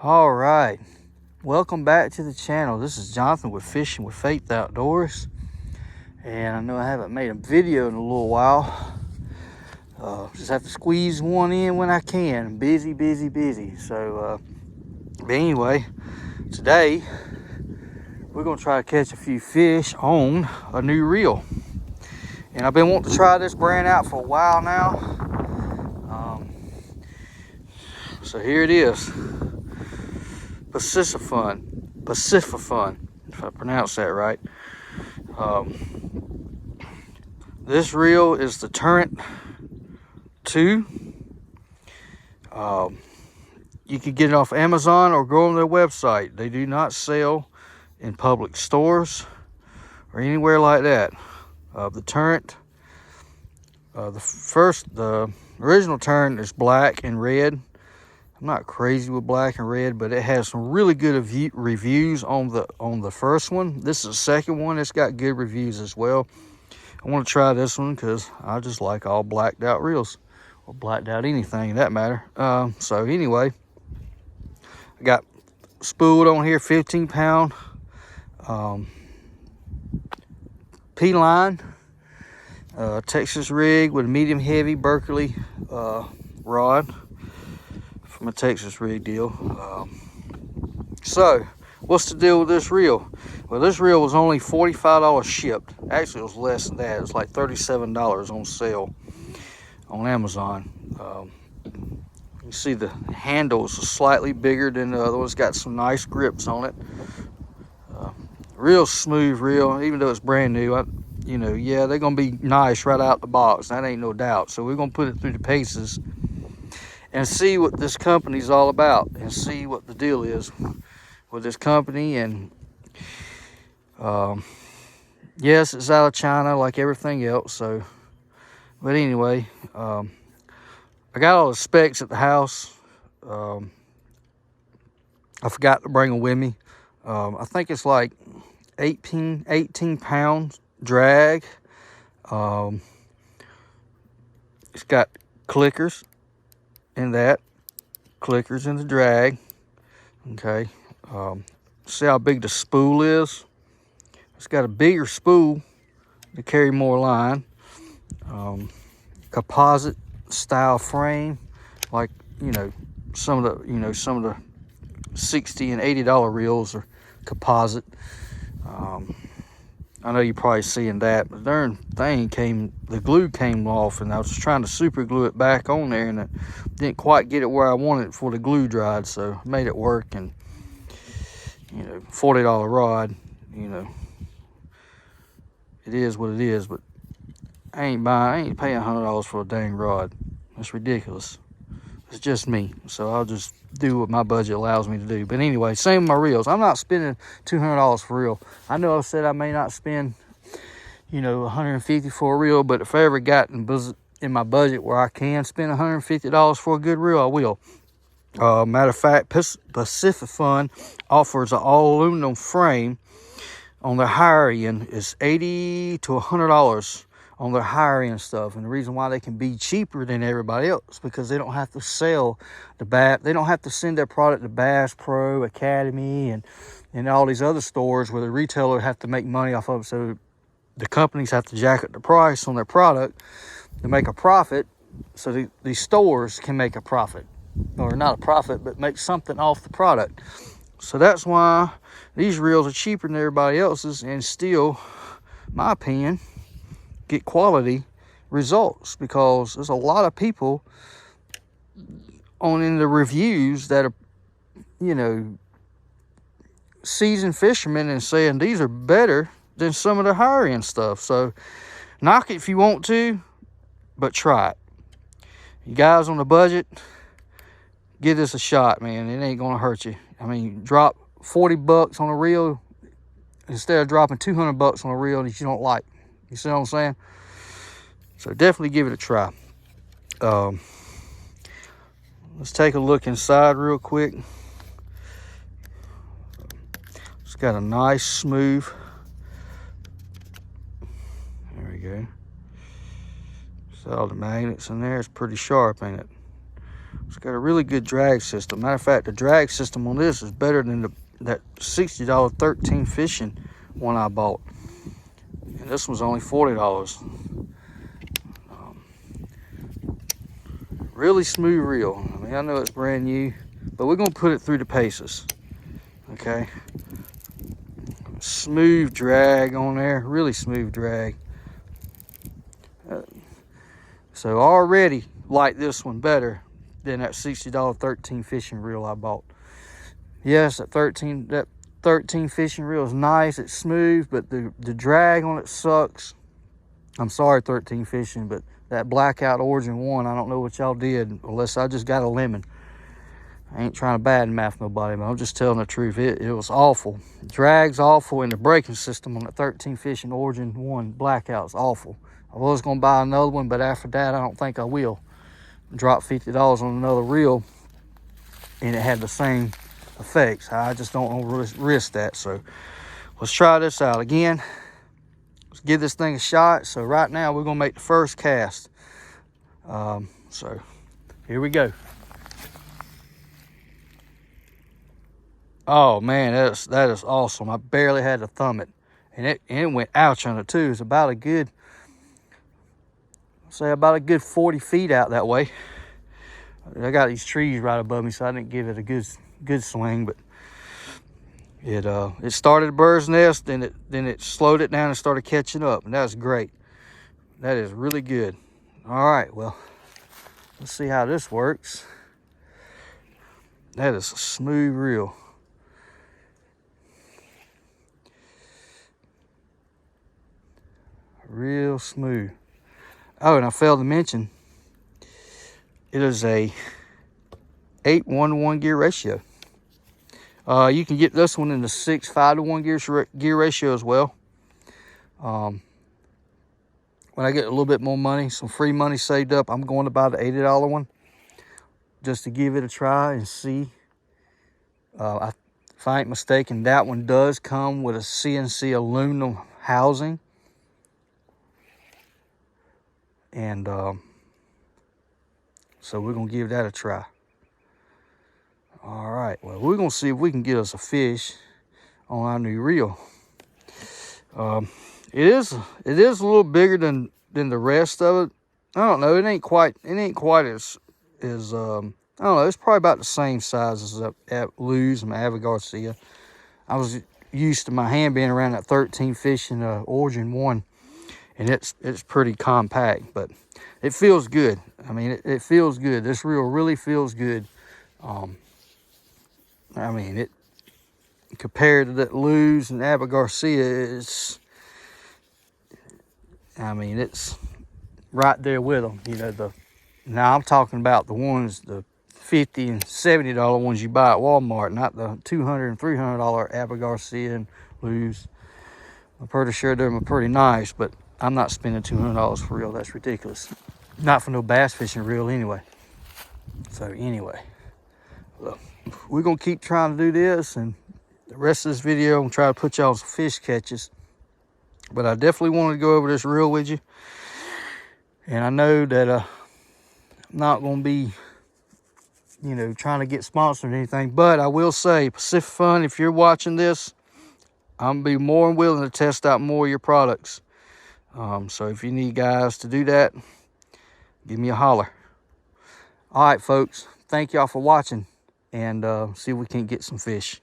All right, welcome back to the channel. This is Jonathan with Fishing with Faith Outdoors, and I know I haven't made a video in a little while. Just have to squeeze one in when I can. Busy. So, but anyway, today we're gonna try to catch a few fish on a new reel, and I've been wanting to try this brand out for a while now. So here it is. Piscifun, if I pronounce that right. This reel is the Torrent 2. You can get it off Amazon or go on their website. They do not sell in public stores or anywhere like that. The Torrent, the original Torrent is black and red. I'm not crazy with black and red, but it has some really good reviews on the first one. This is the second one. It's got good reviews as well. I want to try this one because I just like all blacked out reels, or blacked out anything in that matter. So anyway, I got spooled on here, 15-pound P-line, Texas rig with a medium heavy Berkeley rod. From a Texas rig deal. So what's the deal with this reel? Well, this reel was only $45 shipped. Actually, it was less than that. It's like $37 on sale on Amazon. You see the handles are slightly bigger than the other ones. Got some nice grips on it. Real smooth reel, even though it's brand new. Yeah, they're gonna be nice right out the box. That ain't no doubt. So we're gonna put it through the paces and see what this company's all about, and see what the deal is with this company. And yes, it's out of China like everything else. So, but anyway, I got all the specs at the house. I forgot to bring them with me. I think it's like 18 pounds drag. It's got clickers in that, clickers in the drag. Okay, see how big the spool is? It's got a bigger spool to carry more line. Composite style frame, like some of the $60 and $80 reels are composite. I know you're probably seeing that, but darn thing the glue came off, and I was trying to super glue it back on there, and it didn't quite get it where I wanted it before the glue dried, so I made it work. And $40 rod, it is what it is. But I ain't paying $100 for a dang rod. That's ridiculous. It's just me, so I'll just do what my budget allows me to do. But anyway, same with my reels. I'm not spending $200 for a reel. I know I said I may not spend $150 for a reel, but if I ever got in my budget where I can spend $150 for a good reel, I will. Matter of fact, Piscifun offers an all aluminum frame on their higher end. Is $80 to $100 on their higher end stuff. And the reason why they can be cheaper than everybody else, because they don't have to sell they don't have to send their product to Bass Pro, Academy, and all these other stores where the retailer have to make money off of it. So the companies have to jack up the price on their product to make a profit, so these stores can make a profit, or not a profit, but make something off the product. So that's why these reels are cheaper than everybody else's, and still, my opinion, get quality results, because there's a lot of people in the reviews that are seasoned fishermen and saying these are better than some of the higher end stuff. So knock it if you want to, but try it. You guys on the budget, give this a shot, man. It ain't gonna hurt you. I mean, drop $40 on a reel instead of dropping $200 on a reel that you don't like. You see what I'm saying? So definitely give it a try. Let's take a look inside real quick. It's got a nice smooth. There we go. So all the magnets in there. It's pretty sharp, ain't it? It's got a really good drag system. Matter of fact, the drag system on this is better than that $60 13 fishing one I bought. And this one's only $40. Really smooth reel. I mean, I know it's brand new, but we're gonna put it through the paces. Okay. Smooth drag on there, really smooth drag. So already like this one better than that $60 13 fishing reel I bought. Yes, that 13 fishing reel is nice, it's smooth, but the drag on it sucks. I'm sorry, 13 fishing, but that blackout Origin 1, I don't know what y'all did, unless I just got a lemon. I ain't trying to badmouth nobody, but I'm just telling the truth. It was awful. Drag's awful, and the braking system on the 13 fishing Origin 1 blackout's awful. I was going to buy another one, but after that, I don't think I will. Drop $50 on another reel, and it had the same effects. I just don't want to risk that. So let's try this out again. Let's give this thing a shot. So right now, we're going to make the first cast. So here we go. Oh man, that is awesome. I barely had to thumb it, and it went ouch on it too. It's about a good, say about a good 40 feet out that way. I got these trees right above me, so I didn't give it a good swing, but it started a bird's nest, then it slowed it down and started catching up, and that's great. That is really good. All right, well, let's see how this works. That is a smooth reel. Real smooth. Oh, and I failed to mention, it is a 8-1-1 gear ratio. You can get this one in the 6 5-to-1 gear ratio as well. When I get a little bit more money, some free money saved up, I'm going to buy the $80 one just to give it a try and see. If I ain't mistaken, that one does come with a CNC aluminum housing. And so we're going to give that a try. All right, well, we're going to see if we can get us a fish on our new reel. It is a little bigger than the rest of it. I don't know, it ain't quite as I don't know, it's probably about the same size as Luz and Ava Garcia. I was used to my hand being around that 13 fishing Origin 1. And it's pretty compact, but it feels good. I mean, it feels good. This reel really feels good. I mean, it compared to that Luz and Ava Garcia, it's right there with them. You know, now I'm talking about the ones, the $50 and $70 ones you buy at Walmart, not the $200 and $300 Ava Garcia and Luz. I'm pretty sure they're pretty nice, but I'm not spending $200 for reel. That's ridiculous. Not for no bass fishing reel anyway. So anyway, look, we're going to keep trying to do this, and the rest of this video, I'm going to try to put y'all some fish catches. But I definitely wanted to go over this reel with you. And I know that I'm not going to be, you know, trying to get sponsored or anything. But I will say, Piscifun, if you're watching this, I'm going to be more than willing to test out more of your products. So if you need guys to do that, give me a holler. All right, folks. Thank y'all for watching, and see if we can get some fish.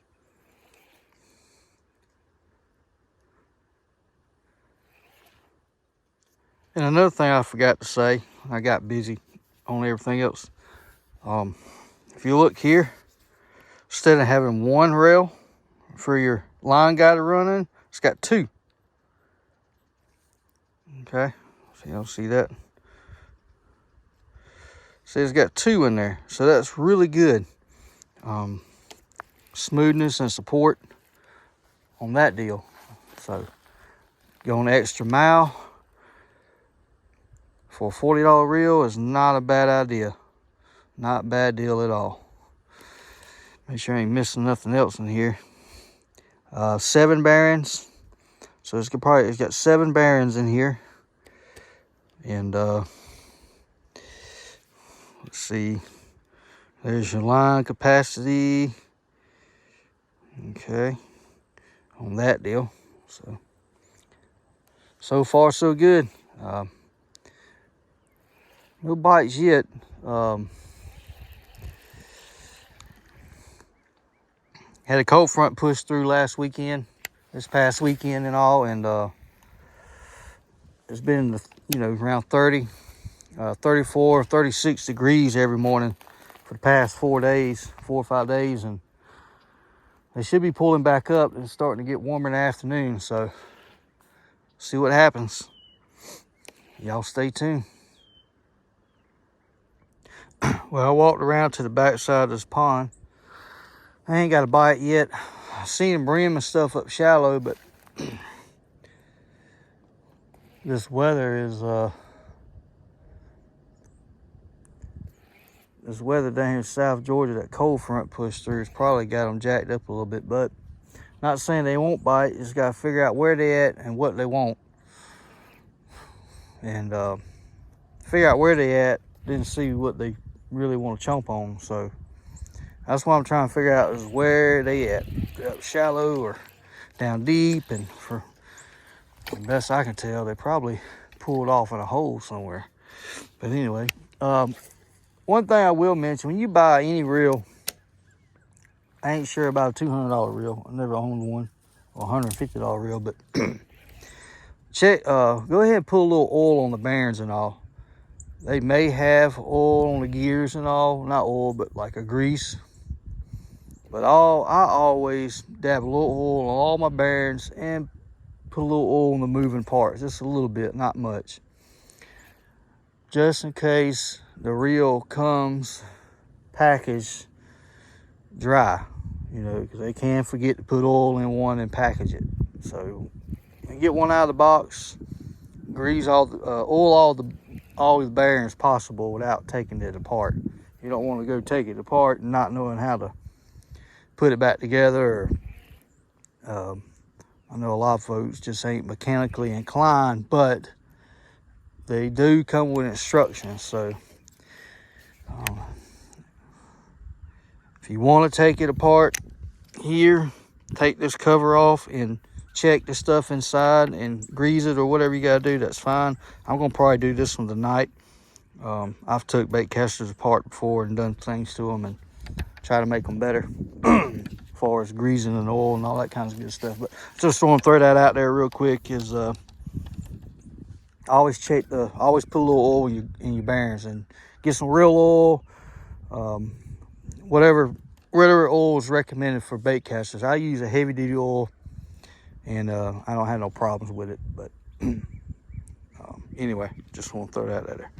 And another thing I forgot to say, I got busy on everything else. If you look here, instead of having one rail for your line guy to run in, it's got two. Okay, so you don't see that. See, it's got two in there, so that's really good. Smoothness and support on that deal. So going the extra mile for a $40 reel is not a bad idea. Not a bad deal at all. Make sure I ain't missing nothing else in here. 7 bearings. So it's got 7 bearings in here. And let's see. There's your line capacity. Okay, on that deal. So far so good. No bites yet. Had a cold front push through this past weekend and all, and it's been, around 30, 34, 36 degrees every morning for the past 4 or 5 days, and they should be pulling back up and starting to get warmer in the afternoon. So see what happens. Y'all stay tuned. Well, I walked around to the back side of this pond. I ain't got a bite yet. I seen them brim and stuff up shallow, but this weather down here in South Georgia, that cold front pushed through, has probably got them jacked up a little bit. But not saying they won't bite. Just got to figure out where they at and what they want, and figure out where they at. Then see what they really want to chomp on. So that's what I'm trying to figure out, is where they at, up shallow or down deep. And for the best I can tell, they probably pulled off in a hole somewhere. But anyway, one thing I will mention, when you buy any reel, I ain't sure about a $200 reel. I never owned one, or $150 reel, but check. Go ahead and put a little oil on the bearings and all. They may have oil on the gears and all, not oil, but like a grease. But I always dab a little oil on all my bearings and put a little oil on the moving parts, just a little bit, not much, just in case the reel comes packaged dry, because they can forget to put oil in one and package it. So you get one out of the box, grease all the oil all the bearings possible without taking it apart. You don't want to go take it apart and not knowing how to put it back together. Or I know a lot of folks just ain't mechanically inclined, but they do come with instructions. So if you want to take it apart here, take this cover off and check the stuff inside and grease it or whatever you got to do, that's fine. I'm going to probably do this one tonight. I've took bait casters apart before and done things to them and try to make them better as far as greasing and oil and all that kind of good stuff. But just want to throw that out there real quick, is always put a little oil in your bearings, and get some real oil, whatever oil is recommended for bait casters. I use a heavy duty oil, and I don't have no problems with it. But anyway, just want to throw that out there.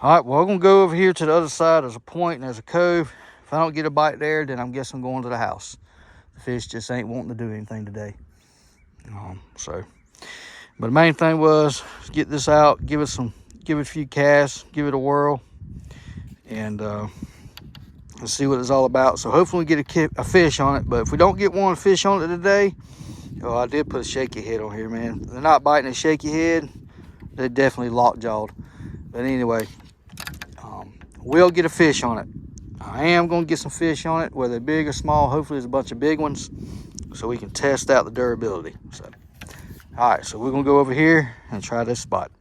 All right, well, I'm gonna go over here to the other side. There's a point and there's a cove. If I don't get a bite there, then I guess I'm going to the house. The fish just ain't wanting to do anything today. But the main thing was get this out, give it a few casts, give it a whirl, and let's see what it's all about. So hopefully we get a fish on it. But if we don't get one fish on it today, I did put a shaky head on here, man. They're not biting a shaky head. They're definitely lockjawed. But anyway, we'll get a fish on it. I am going to get some fish on it, whether they're big or small. Hopefully there's a bunch of big ones, so we can test out the durability. So, all right, so we're going to go over here and try this spot.